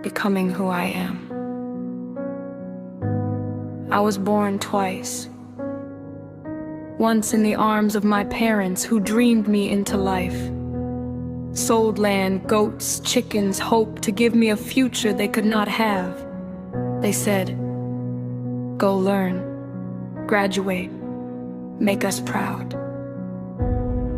becoming who I am. I was born twice. Once in the arms of my parents who dreamed me into life. Sold land, goats, chickens, hope to give me a future they could not have. They said, "Go learn, graduate, make us proud."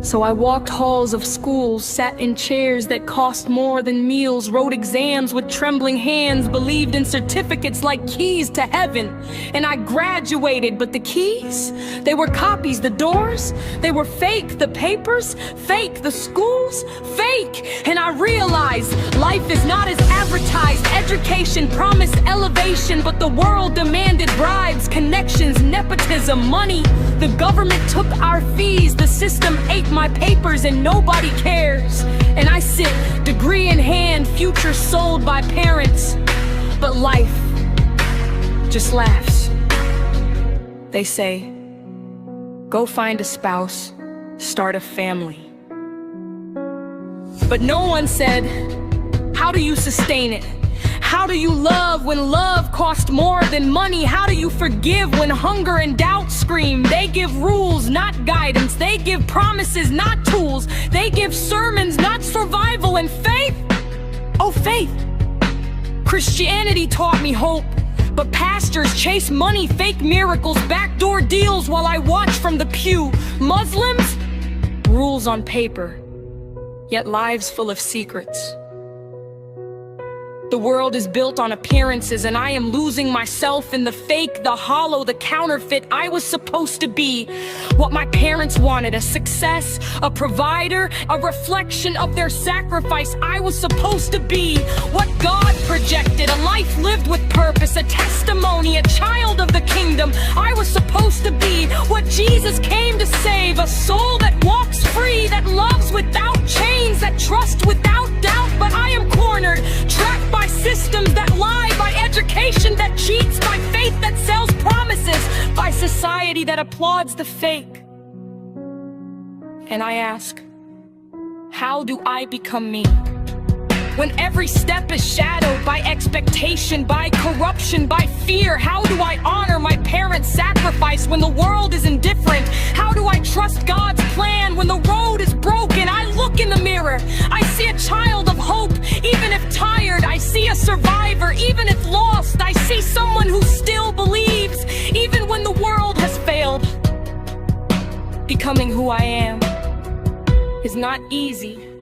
So I walked halls of schools, sat in chairs that cost more than meals, wrote exams with trembling hands, believed in certificates like keys to heaven. And I graduated, but the keys, they were copies. The doors, they were fake. The papers, fake. The schools, fake. And I realized life is not as advertised. Education promised elevation, but the world demanded bribes, connections, nepotism, money. The government took our fees. The system ate my papers and nobody cares. And I sit, degree in hand, future sold by parents. But life just laughs. They say, go find a spouse, start a family. But no one said, how do you sustain it? How do you love when love costs more than money? How do you forgive when hunger and doubt scream? They give rules, not guidance. They give promises, not tools. They give sermons, not survival. And faith? Oh, faith. Christianity taught me hope, but pastors chase money, fake miracles, backdoor deals while I watch from the pew. Muslims? Rules on paper, yet lives full of secrets. The world is built on appearances, and I am losing myself in the fake, the hollow, the counterfeit. I was supposed to be what my parents wanted, a success, a provider, a reflection of their sacrifice. I was supposed to be what God projected, a life lived with purpose, a testimony, a child of the kingdom. I was supposed to be what Jesus came to save, a soul that walks free, that loves without chains, that trusts without doubt. But I am cornered, trapped by systems that lie, by education that cheats, by faith that sells promises, by society that applauds the fake. And I ask, how do I become me? When every step is shadowed by expectation, by corruption, by fear. How do I honor my parents' sacrifice when the world is indifferent? How do I trust God's plan when the road is broken? I look in the mirror, I see a child of hope, even if tired. I see a survivor, even if lost. I see someone who still believes, even when the world has failed. Becoming who I am is not easy.